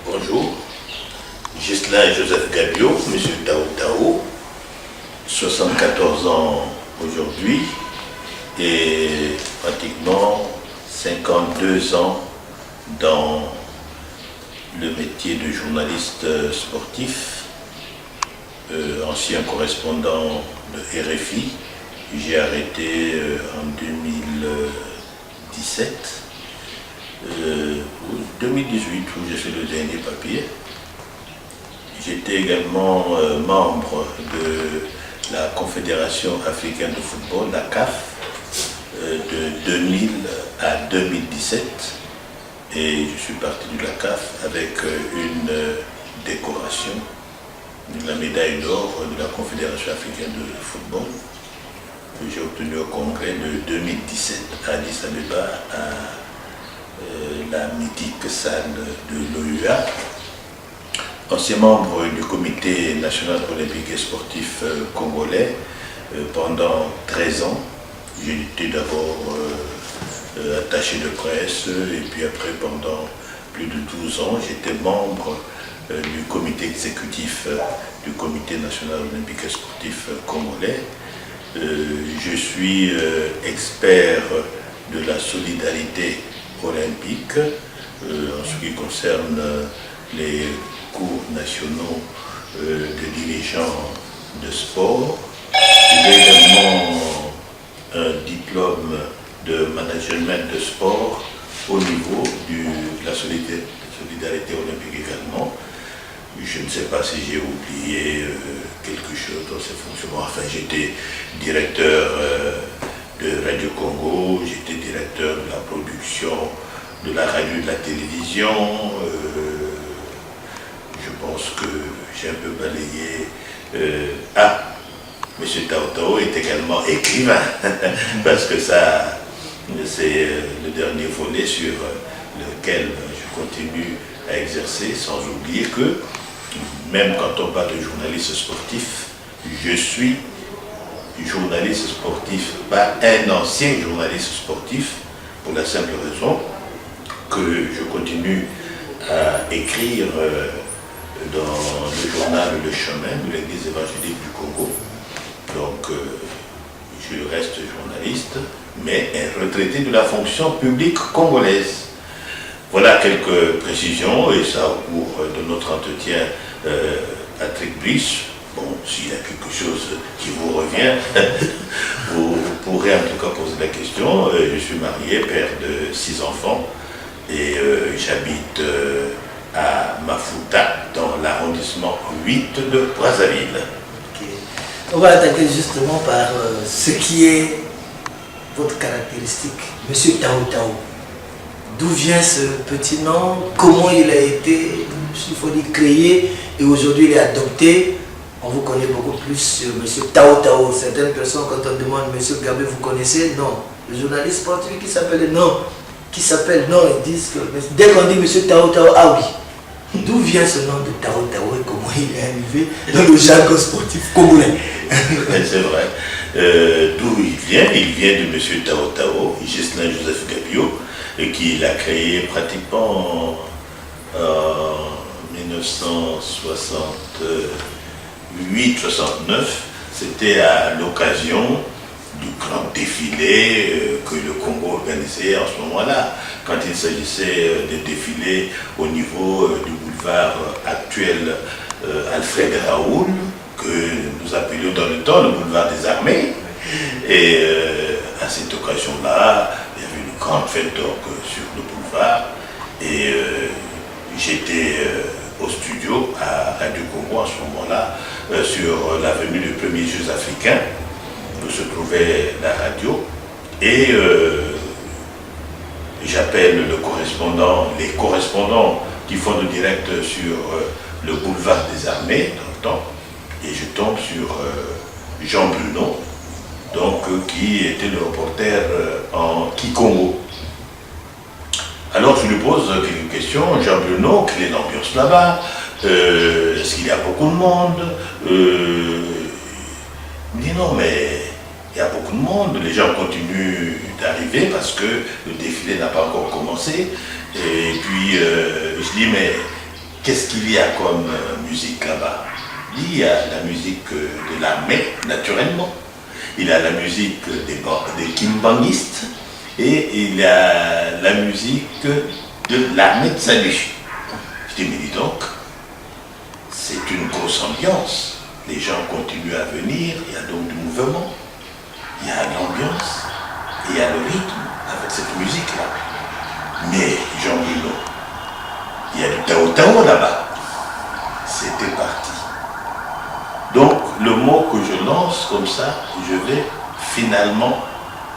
Bonjour, Ghislain Joseph Gabiot, Monsieur Tao Tao, 74 ans aujourd'hui et pratiquement 52 ans dans le métier de journaliste sportif, ancien correspondant de RFI. J'ai arrêté en 2017, 2018 où j'ai fait le dernier papier. J'étais également membre de la Confédération africaine de football, la CAF, de 2000 à 2017. Et je suis parti de la CAF avec une décoration de la médaille d'or de la Confédération africaine de football que j'ai obtenue au congrès de 2017 à Addis Abeba, à la mythique salle de l'OUA. Ancien membre du comité national olympique et sportif congolais pendant 13 ans. J'ai été d'abord attaché de presse et puis après pendant plus de 12 ans j'étais membre du comité exécutif du comité national olympique et sportif congolais. Je suis expert de la solidarité olympique en ce qui concerne les cours nationaux de dirigeants de sport. J'ai également un diplôme de management de sport au niveau de la solidarité olympique également. Je ne sais pas si j'ai oublié quelque chose dans ces fonctions. Enfin, j'étais directeur de Radio Congo, j'étais directeur de la production de la radio et de la télévision. Je pense que j'ai un peu balayé. M. Tao Tao est également écrivain, parce que ça, c'est le dernier volet sur lequel je continue à exercer, sans oublier que, même quand on parle de journaliste sportif, je suis journaliste sportif, pas un ancien journaliste sportif, pour la simple raison que je continue à écrire dans le journal Le Chemin de l'Église évangélique du Congo. Donc, je reste journaliste, mais un retraité de la fonction publique congolaise. Voilà quelques précisions, et ça, au cours de notre entretien, Patrick Brice, bon, s'il y a quelque chose qui vous revient, vous pourrez en tout cas poser la question. Je suis marié, père de 6 enfants, et j'habite à Mafuta, dans l'arrondissement 8 de Brazzaville. On va attaquer justement par ce qui est votre caractéristique, Monsieur Tao Tao. D'où vient ce petit nom? Comment il a été, il faut dire, créé et aujourd'hui il est adopté? On vous connaît beaucoup plus sur Monsieur Tao Tao. Certaines personnes, quand on demande Monsieur Gabé, vous connaissez? Non. Le journaliste sportif qui s'appelle non, ils disent que dès qu'on dit Monsieur Tao Tao, ah oui. D'où vient ce nom de Tao Tao et comment il est arrivé dans le jargon sportif congolais? C'est vrai. D'où il vient de M. Tao Tao, Ghislain Joseph Gabiot, qui l'a créé pratiquement en 1968-69. C'était à l'occasion du grand défilé que le Congo organisait en ce moment-là, quand il s'agissait de défiler au niveau du boulevard actuel Alfred Raoul, que nous appelions dans le temps le boulevard des Armées. Et à cette occasion-là, il y avait une grande fête d'orgue sur le boulevard. Et j'étais au studio à Radio Congo en ce moment-là, sur l'avenue des premiers Jeux africains, où se trouvait la radio. Et j'appelle les correspondants qui font le direct sur le boulevard des Armées dans le temps, et je tombe sur Jean Bruno, donc qui était le reporter en Kikongo. Alors je lui pose quelques questions. Jean Bruno, quelle est l'ambiance là-bas? Est-ce qu'il y a beaucoup de monde? Il me dit non, mais il y a beaucoup de monde, les gens continuent d'arriver parce que le défilé n'a pas encore commencé. Et puis je dis mais qu'est-ce qu'il y a comme musique là-bas? Il y a la musique de l'armée, naturellement. Il y a la musique des kimbanguistes et il y a la musique de l'armée de salut. Je dis mais dis donc, c'est une grosse ambiance. Les gens continuent à venir, il y a donc du mouvement, il y a l'ambiance, et il y a le rythme avec cette musique-là. Mais Jean Bruno, il y a du Tao Tao là-bas. C'était parti. Donc le mot que je lance comme ça, je vais finalement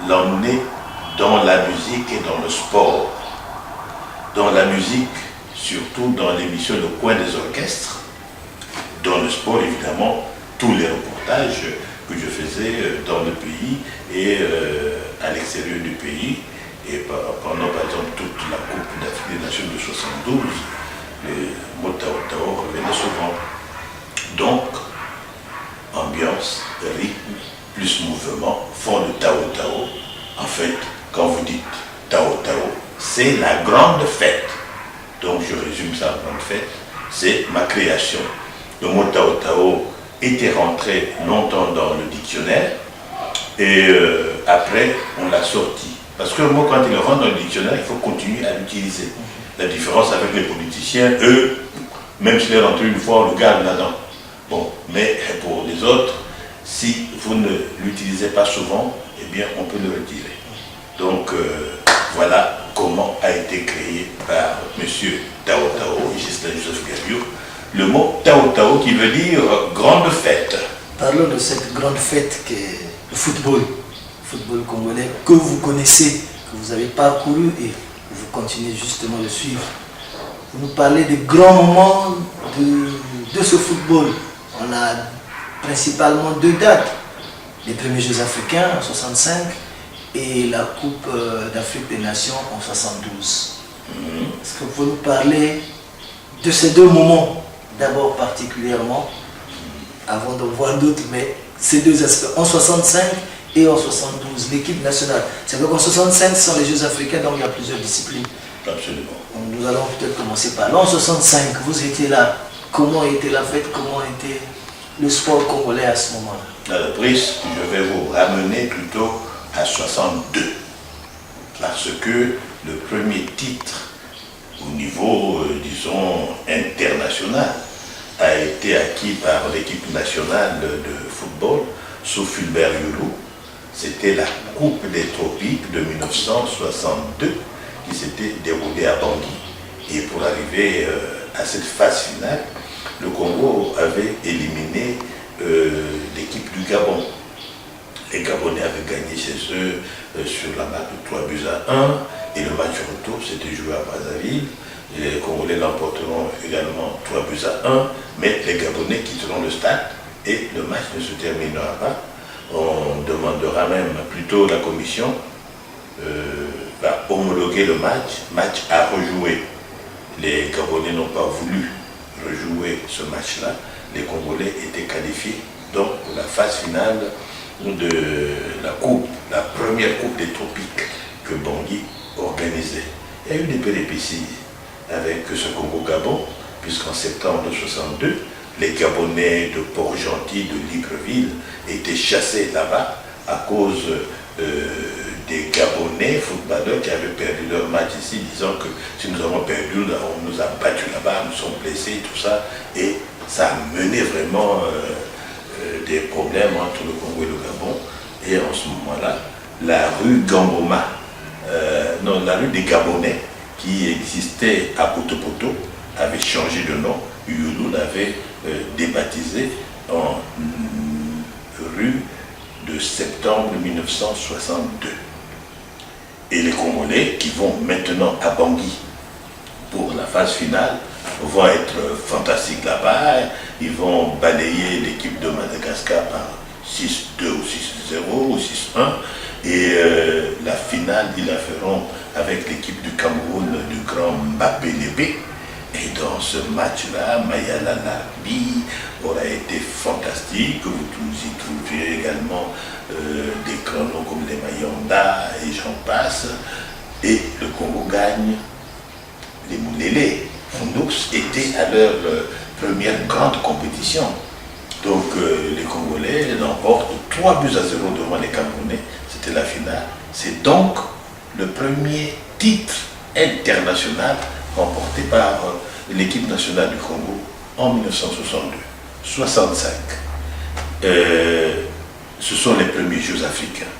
l'emmener dans la musique et dans le sport. Dans la musique, surtout dans l'émission Le Coin des Orchestres. Dans le sport, évidemment, tous les reportages que je faisais dans le pays et à l'extérieur du pays. Et pendant, par exemple, toute la Coupe d'Afrique des Nations de 72, le mot Tao Tao revenait souvent. Donc, ambiance, rythme, plus mouvement font le Tao Tao. En fait, quand vous dites Tao Tao, c'est la grande fête. Donc, je résume ça en grande fête, c'est ma création. Le mot Tao Tao était rentré longtemps dans le dictionnaire et après on l'a sorti. Parce que le mot quand il rentre dans le dictionnaire, il faut continuer à l'utiliser. La différence avec les politiciens, eux, même s'il est rentré une fois, on le garde là-dedans. Bon, mais pour les autres, si vous ne l'utilisez pas souvent, eh bien on peut le retirer. Donc voilà comment a été créé par M. Tao Tao, Justin Joseph Gabiot, le mot Tao Tao qui veut dire grande fête. Parlons de cette grande fête qu'est le football congolais que vous connaissez, que vous avez parcouru et vous continuez justement de suivre. Vous nous parlez des grands moments de ce football. On a principalement deux dates. Les premiers Jeux africains en 65 et la Coupe d'Afrique des Nations en 72. Est-ce que vous pouvez nous parler de ces deux moments, d'abord particulièrement, avant de voir d'autres, mais ces deux aspects, en 65 et en 72, l'équipe nationale. C'est vrai qu'en 65, ce sont les Jeux africains, donc il y a plusieurs disciplines. Absolument. Donc nous allons peut-être commencer par là. En 65, vous étiez là. Comment était la fête? Comment était le sport congolais à ce moment-là? Brice, je vais vous ramener plutôt à 62. Parce que le premier titre au niveau, disons, international a été acquis par l'équipe nationale de football sous Fulbert Yulu. C'était la Coupe des Tropiques de 1962 qui s'était déroulée à Bangui. Et pour arriver à cette phase finale, le Congo avait éliminé l'équipe du Gabon. Les Gabonais avaient gagné chez eux sur la marque de 3-1 et le match retour s'était joué à Brazzaville. Les Congolais l'emporteront également 3-1, mais les Gabonais quitteront le stade et le match ne se terminera pas. On demandera même plutôt la commission va homologuer le match à rejouer. Les Gabonais n'ont pas voulu rejouer ce match-là. Les Congolais étaient qualifiés donc pour la phase finale de la coupe, la première coupe des tropiques que Bangui organisait. Il y a eu des péripéties avec ce Congo-Gabon, puisqu'en septembre 62, les Gabonais de Port-Gentil, de Libreville, étaient chassés là-bas à cause des Gabonais footballeurs qui avaient perdu leur match ici, disant que si nous avons perdu, on nous a battus là-bas, nous sommes blessés, tout ça, et ça a mené vraiment des problèmes entre le Congo et le Gabon. Et en ce moment-là, la rue Gamboma, la rue des Gabonais, qui existait à Poto-Poto, avait changé de nom. Yulu l'avait débaptisé en rue de septembre 1962. Et les Congolais qui vont maintenant à Bangui pour la phase finale vont être fantastiques là-bas. Ils vont balayer l'équipe de Madagascar par 6-2 ou 6-0 ou 6-1. 1. Et la finale, ils la feront avec l'équipe du Cameroun, du grand Mbappé Lébé. Et dans ce match-là, Mayala Larbi aura été fantastique. Vous y trouverez également des grands noms comme les Mayonda et j'en passe. Et le Congo gagne. Les Moulélé, Fondoux, étaient à leur première grande compétition. Donc les Congolais l'emportent 3 buts à 0 devant les Camerounais. C'était la finale. C'est donc le premier titre international remporté par l'équipe nationale du Congo en 1962. 65. Ce sont les premiers Jeux africains.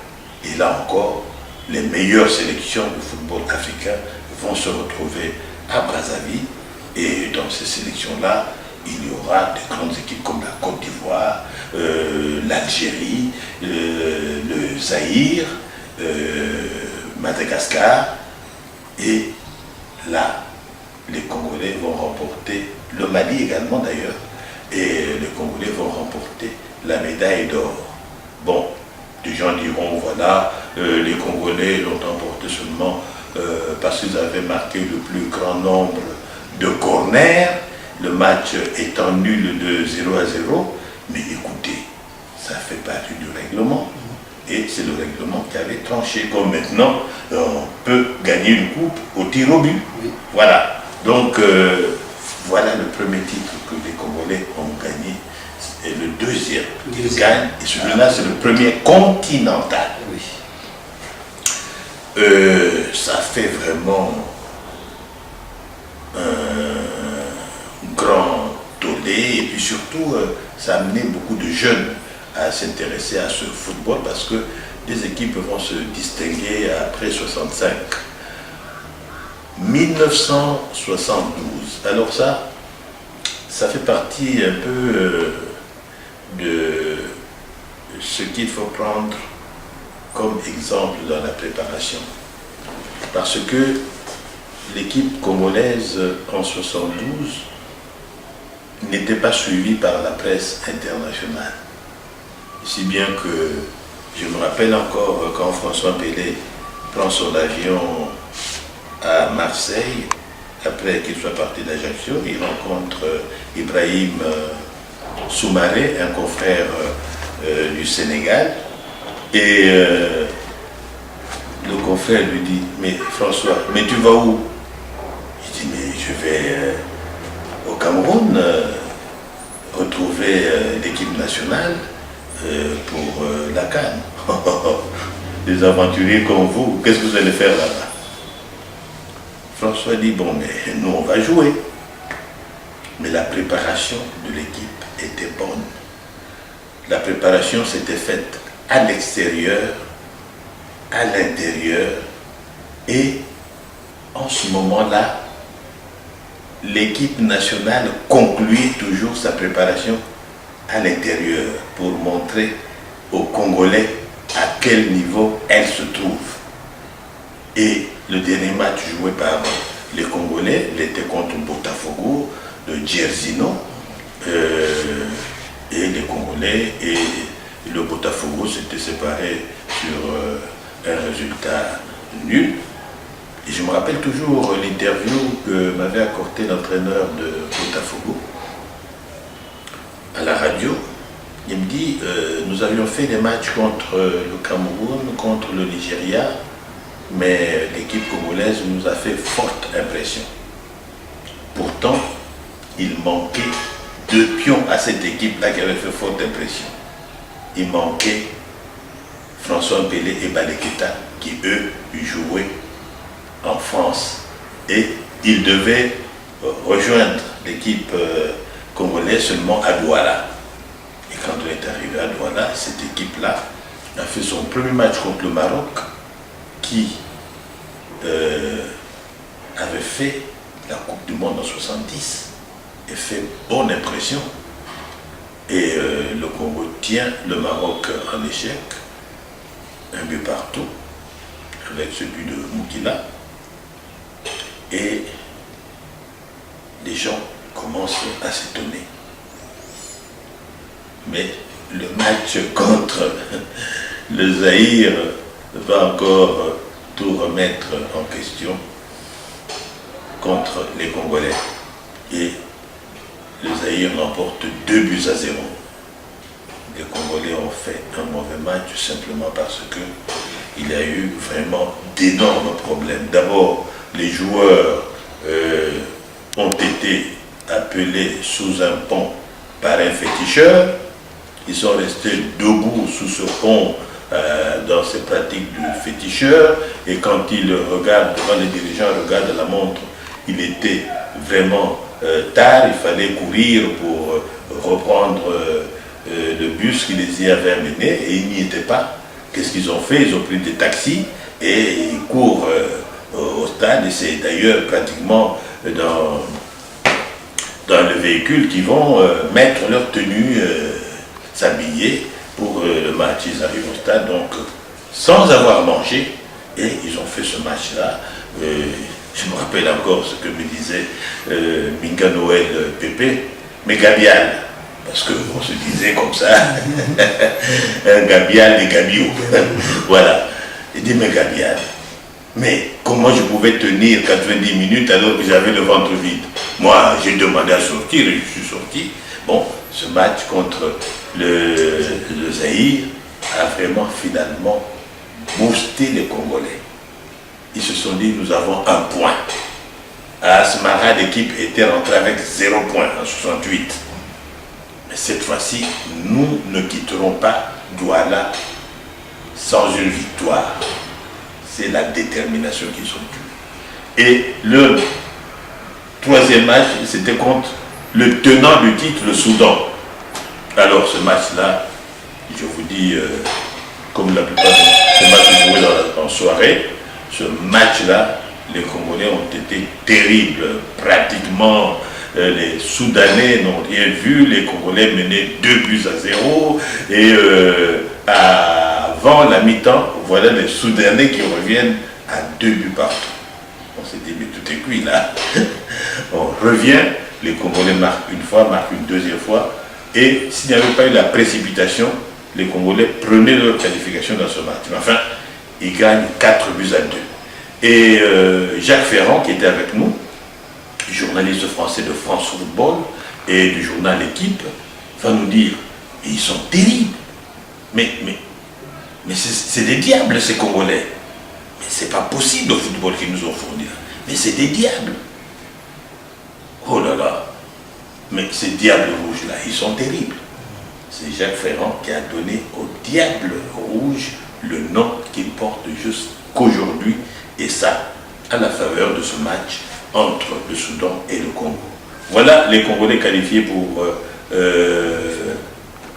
Et là encore, les meilleures sélections de football africain vont se retrouver à Brazzaville. Et dans ces sélections-là, il y aura de grandes équipes comme la Côte d'Ivoire, l'Algérie, le Zaïre, Madagascar. Et là, les Congolais vont remporter, le Mali également d'ailleurs, et les Congolais vont remporter la médaille d'or. Bon, des gens diront, voilà, les Congolais l'ont emporté seulement parce qu'ils avaient marqué le plus grand nombre de corners, le match étant nul de 0 à 0, mais écoutez, ça fait partie du règlement. Et c'est le règlement qui avait tranché. Comme maintenant, on peut gagner une coupe au tir au but. Oui. Voilà. Donc, voilà le premier titre que les Congolais ont gagné. Et le deuxième qu'ils gagnent. Et celui-là, c'est le premier continental. Oui. Ça fait vraiment un grand tollé. Et puis surtout, ça a amené beaucoup de jeunes à s'intéresser à ce football parce que des équipes vont se distinguer après 65. 1972. Alors ça fait partie un peu de ce qu'il faut prendre comme exemple dans la préparation. Parce que l'équipe congolaise en 72 n'était pas suivie par la presse internationale. Si bien que je me rappelle encore quand François Pelé prend son avion à Marseille, après qu'il soit parti d'Ajaccio, il rencontre Ibrahim Soumaré, un confrère du Sénégal, et le confrère lui dit, mais François, mais tu vas où? Il dit, mais je vais au Cameroun retrouver l'équipe nationale pour la CAN. Des aventuriers comme vous, qu'est-ce que vous allez faire là-bas? François dit, bon, mais nous on va jouer. Mais la préparation de l'équipe était bonne. La préparation s'était faite à l'extérieur, à l'intérieur, et en ce moment-là, l'équipe nationale concluait toujours sa préparation à l'intérieur pour montrer aux Congolais à quel niveau elle se trouve. Et le dernier match joué par les Congolais, il était contre Botafogo de Djerzino, et les Congolais et le Botafogo s'étaient séparés sur un résultat nul. Et je me rappelle toujours l'interview que m'avait accordé l'entraîneur de Botafogo à la radio. Il me dit, nous avions fait des matchs contre le Cameroun, contre le Nigeria, mais l'équipe congolaise nous a fait forte impression. Pourtant, il manquait 2 pions à cette équipe-là qui avait fait forte impression. Il manquait François Pelé et Baleketa qui, eux, jouaient en France. Et ils devaient rejoindre l'équipe congolaise seulement à Douala. Et quand on est arrivé à Douala, cette équipe-là a fait son premier match contre le Maroc, qui avait fait la Coupe du Monde en 70 et fait bonne impression. Et le Congo tient le Maroc en échec, 1 but partout, avec ce but de Moukila. Et les gens commencent à s'étonner. Mais le match contre le Zaïre va encore tout remettre en question contre les Congolais. Et le Zaïre l'emporte 2-0. Les Congolais ont fait un mauvais match simplement parce qu'il y a eu vraiment d'énormes problèmes. D'abord, les joueurs ont été appelés sous un pont par un féticheur. Ils sont restés debout sous ce pont dans ces pratiques du féticheur. Et quand ils regardent, quand les dirigeants regardent la montre, il était vraiment tard. Il fallait courir pour reprendre le bus qui les y avait amenés. Et ils n'y étaient pas. Qu'est-ce qu'ils ont fait? Ils ont pris des taxis et ils courent au stade. Et c'est d'ailleurs pratiquement dans le véhicule qu'ils vont mettre leur tenue, s'habiller pour le match. Ils arrivent au stade donc sans avoir mangé et ils ont fait ce match-là. Je me rappelle encore ce que me disait Minga Noël Pépé, mais Gabial, parce qu'on se disait comme ça, un Gabial et Gabiou. Voilà. Il dit, mais Gabial, mais comment je pouvais tenir 90 minutes alors que j'avais le ventre vide? Moi, j'ai demandé à sortir et je suis sorti. Bon, ce match contre le Zaïre a vraiment finalement boosté les Congolais. Ils se sont dit, nous avons un point. À Asmara, l'équipe était rentrée avec 0 point en 68. Mais cette fois-ci, nous ne quitterons pas Douala sans une victoire. C'est la détermination qu'ils ont eue. Et le troisième match, c'était contre le tenant du titre, le Soudan. Alors ce match-là, je vous dis, comme la plupart de ces matchs joués en soirée, ce match-là, les Congolais ont été terribles. Pratiquement, les Soudanais n'ont rien vu. Les Congolais menaient 2-0. Et avant la mi-temps, voilà les Soudanais qui reviennent à 2 buts partout. On s'est dit, mais tout est cuit là. On revient, les Congolais marquent une fois, marquent une deuxième fois. Et s'il n'y avait pas eu la précipitation, les Congolais prenaient leur qualification dans ce match. Mais enfin, ils gagnent 4-2. Et Jacques Ferrand, qui était avec nous, journaliste français de France Football et du journal L'équipe, va nous dire, ils sont terribles. Mais c'est des diables ces Congolais. Mais c'est pas possible le football qu'ils nous ont fourni. Mais c'est des diables. Oh là là. Mais ces diables rouges-là, ils sont terribles. C'est Jacques Ferrand qui a donné au diable rouge le nom qu'il porte jusqu'aujourd'hui. Et ça, à la faveur de ce match entre le Soudan et le Congo. Voilà les Congolais qualifiés pour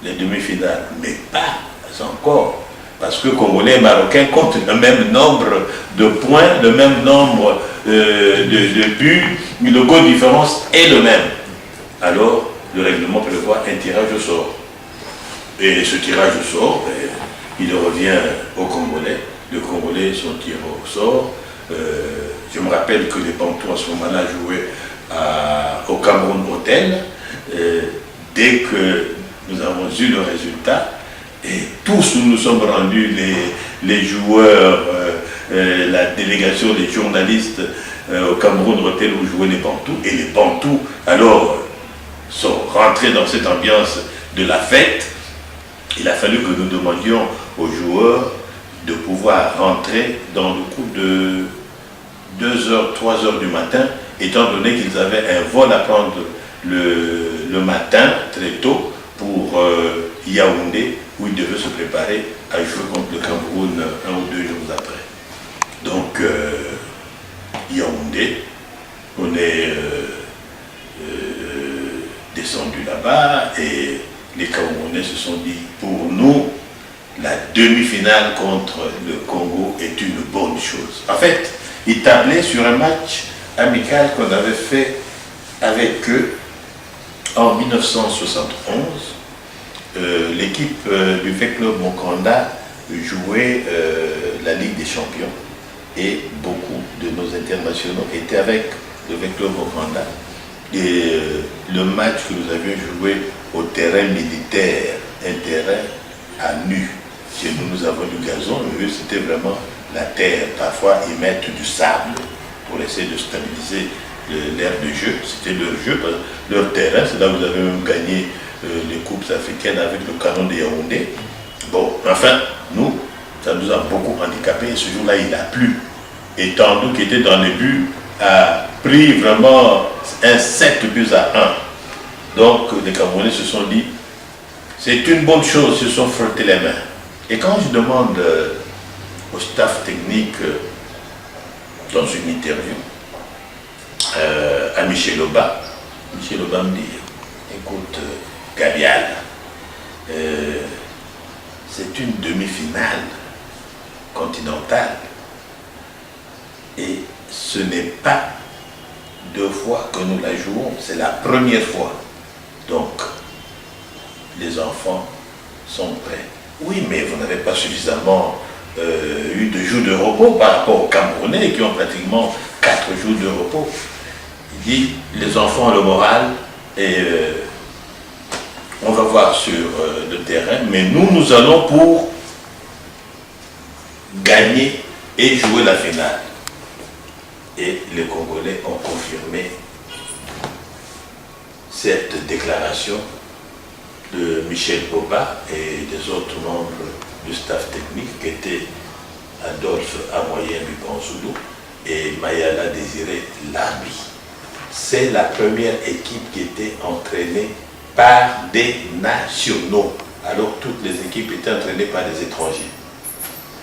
les demi-finales. Mais pas encore. Parce que Congolais et Marocains comptent le même nombre de points, le même nombre de buts, mais le goal de différence est le même. Alors, le règlement prévoit un tirage au sort. Et ce tirage au sort, il revient aux Congolais. Les Congolais sont tirés au sort. Je me rappelle que les Bantous à ce moment-là jouaient au Cameroun Hôtel. Dès que nous avons eu le résultat, et tous nous nous sommes rendus, les joueurs, la délégation, les journalistes au Cameroun Hôtel où jouaient les Bantous. Et les Bantous, alors, sont rentrés dans cette ambiance de la fête. Il a fallu que nous demandions aux joueurs de pouvoir rentrer dans le coup de 2h, 3h du matin, étant donné qu'ils avaient un vol à prendre le matin, très tôt, pour Yaoundé, où ils devaient se préparer à jouer contre le Cameroun 1 ou 2 jours après. Donc, Yaoundé, on est descendu là-bas et les Camerounais se sont dit, pour nous, la demi-finale contre le Congo est une bonne chose. En fait, ils tablaient sur un match amical qu'on avait fait avec eux en 1971. L'équipe du V-Club Mokanda jouait la Ligue des Champions et beaucoup de nos internationaux étaient avec le V-Club Mokanda. Et le match que nous avions joué au terrain militaire, un terrain à nu. que nous avons du gazon, eux c'était vraiment la terre. Parfois ils mettent du sable pour essayer de stabiliser l'aire de jeu. C'était leur jeu, leur terrain. C'est là où vous avez même gagné les coupes africaines avec le canon de Yaoundé. Bon, enfin, nous, ça nous a beaucoup handicapés. Et ce jour-là, il a plu. Et Tandou, qui était dans les buts, a pris vraiment un 7 buts à 1. Donc, les Camerounais se sont dit, c'est une bonne chose, ils se sont frottés les mains. Et quand je demande au staff technique, dans une interview, à Michel Oba me dit, écoute, Gabial, c'est une demi-finale continentale et ce n'est pas 2 fois que nous la jouons, c'est la première fois. Donc, les enfants sont prêts. Oui, mais vous n'avez pas suffisamment eu de jours de repos par rapport aux Camerounais qui ont pratiquement 4 jours de repos. Il dit, les enfants ont le moral et on va voir sur le terrain, mais nous allons pour gagner et jouer la finale. Et les Congolais ont confirmé cette déclaration de Michel Oba et des autres membres du staff technique qui étaient Adolphe Amoyen Bibanzoulou et Mayala Désiré Larbi. C'est la première équipe qui était entraînée par des nationaux, alors toutes les équipes étaient entraînées par des étrangers.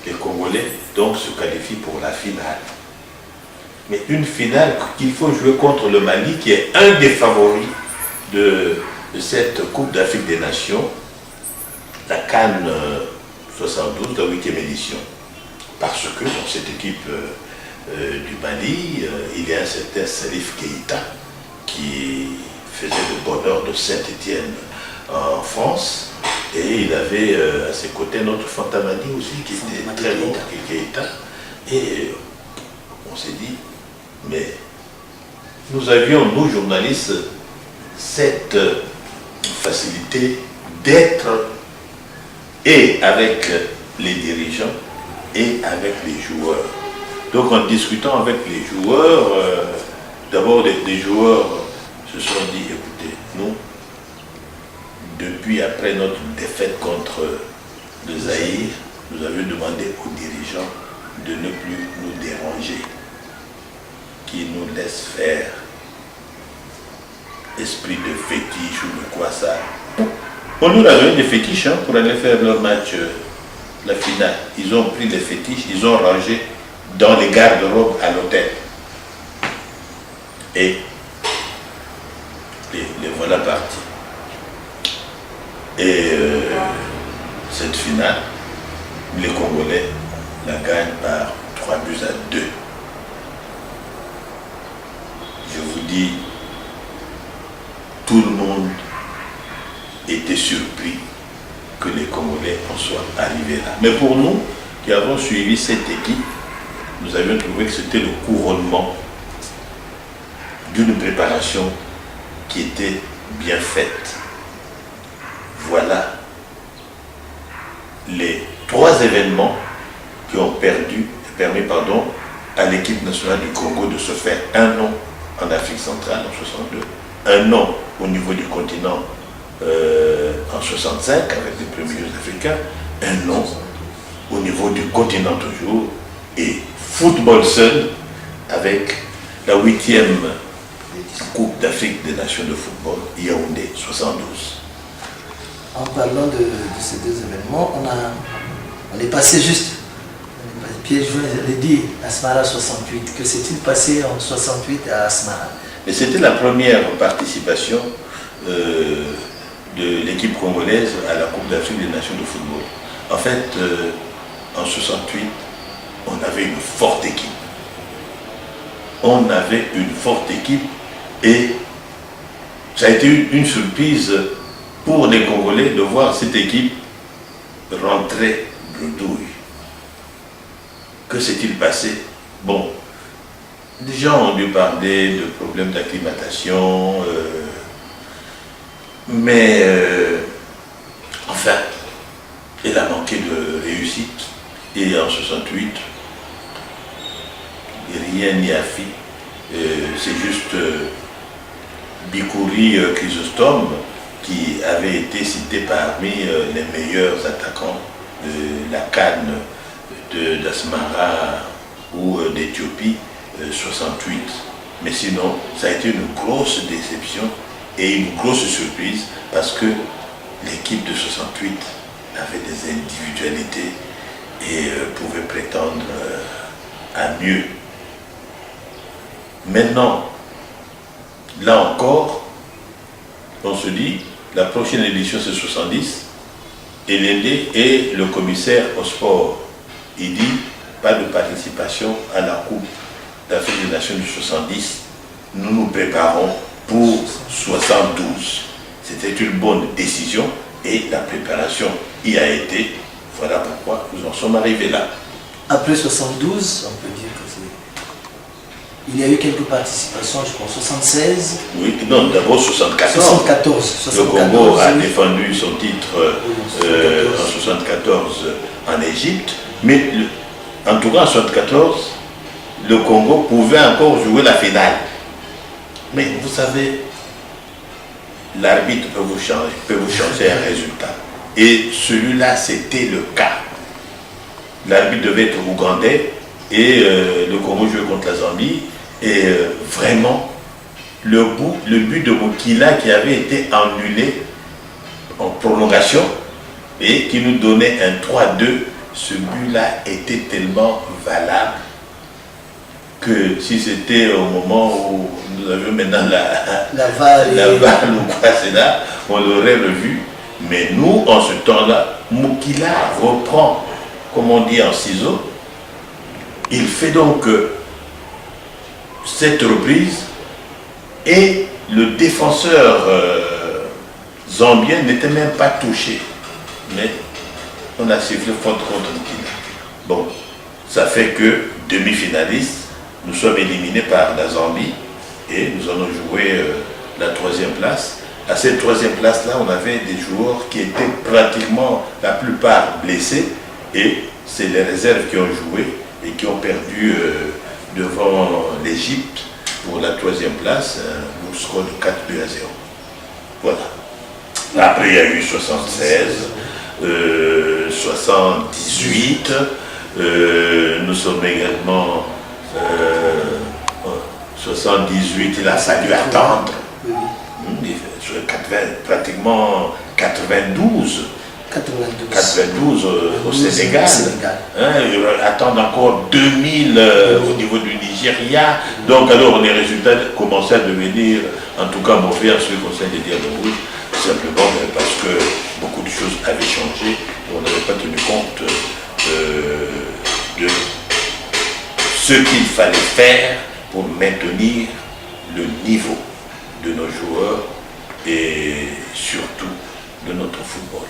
Les Congolais donc se qualifient pour la finale. Mais une finale qu'il faut jouer contre le Mali, qui est un des favoris de cette Coupe d'Afrique des Nations, la CAN 72, la 8e édition. Parce que dans cette équipe du Mali, il y a un certain Salif Keïta qui faisait le bonheur de Saint-Étienne en France. Et il avait à ses côtés notre Fantamadi aussi, qui était très bon, Keïta. Et on s'est dit, mais nous avions, nous journalistes, cette facilité d'être et avec les dirigeants et avec les joueurs. Donc en discutant avec les joueurs, d'abord les joueurs se sont dit, écoutez, nous, depuis après notre défaite contre le Zaïre, nous avions demandé aux dirigeants de ne plus nous déranger, qu'ils nous laissent faire esprit de fétiche ou de quoi ça. On nous a donné des fétiches pour aller faire leur match, la finale. Ils ont pris les fétiches, ils ont rangé dans les garde-robes à l'hôtel. Et les voilà partis. Et cette finale, les Congolais la gagnent par 3 buts à 2. Je vous dis, tout le monde était surpris que les Congolais en soient arrivés là. Mais pour nous, qui avons suivi cette équipe, nous avions trouvé que c'était le couronnement d'une préparation qui était bien faite. Voilà les 3 événements qui ont permis à l'équipe nationale du Congo de se faire un nom en Afrique centrale en 62, un nom au niveau du continent en 65 avec les premiers Jeux africains, un nom au niveau du continent toujours, et football seul avec la 8e Coupe d'Afrique des Nations de football, Yaoundé 72. En parlant de ces 2 événements, on est passé juste, Pierre Jouin avait dit Asmara 68, que s'est-il passé en 68 à Asmara? Mais c'était la première participation de l'équipe congolaise à la Coupe d'Afrique des Nations de football. En fait, en 68, on avait une forte équipe. On avait une forte équipe et ça a été une surprise pour les Congolais de voir cette équipe rentrer bredouille. Que s'est-il passé? Bon, des gens ont dû parler de problèmes d'acclimatation, mais enfin, Elle a manqué de réussite. Et en 68, rien n'y a fait. C'est juste Bikouri Chrysostome qui avait été cité parmi les meilleurs attaquants de la CAN d'Asmara ou d'Éthiopie 68. Mais sinon, ça a été une grosse déception et une grosse surprise parce que l'équipe de 68 avait des individualités et pouvait prétendre à mieux. Maintenant, là encore, on se dit, la prochaine édition c'est 70, et l'Indé est le commissaire au sport. Il dit, pas de participation à la Coupe d'Afrique des Nations du 70, nous nous préparons pour 72. C'était une bonne décision et la préparation y a été. Voilà pourquoi nous en sommes arrivés là. Après 72, on peut dire que c'est... Il y a eu quelques participations, je pense, 76. Oui, non, d'abord 74. 74. Le Congo a défendu son titre en 74 en Égypte, mais en tout cas en 74, le Congo pouvait encore jouer la finale. Mais vous savez, l'arbitre peut vous changer un résultat. Et celui-là, c'était le cas. L'arbitre devait être ougandais et le Congo jouait contre la Zambie. Et vraiment, le but de Mokila qui avait été annulé en prolongation et qui nous donnait un 3-2, ce but-là était tellement valable que si c'était au moment où nous avions maintenant la VAR ou quoi c'est là, on l'aurait revu. Mais nous, en ce temps-là, Mokila reprend, comme on dit en ciseaux, il fait donc cette reprise et le défenseur zambien n'était même pas touché. Mais on a sifflé faute contre Mokila. Bon, ça fait que demi-finaliste, nous sommes éliminés par la Zambie et nous allons jouer la troisième place. À cette troisième place-là, on avait des joueurs qui étaient pratiquement la plupart blessés et c'est les réserves qui ont joué et qui ont perdu devant l'Égypte pour la troisième place, au score de 4-2-0. Voilà. Après, il y a eu 76, 78, nous sommes également 78, il a fallu attendre. Sur 80, pratiquement 92 au Sénégal. Attendre encore 2000 au niveau du Nigeria. Donc alors les résultats commençaient à devenir en tout cas mauvais en ce qui concerne les Diables Rouges, simplement parce que beaucoup de choses avaient changé et on n'avait pas tenu compte de ce qu'il fallait faire pour maintenir le niveau de nos joueurs et surtout de notre football.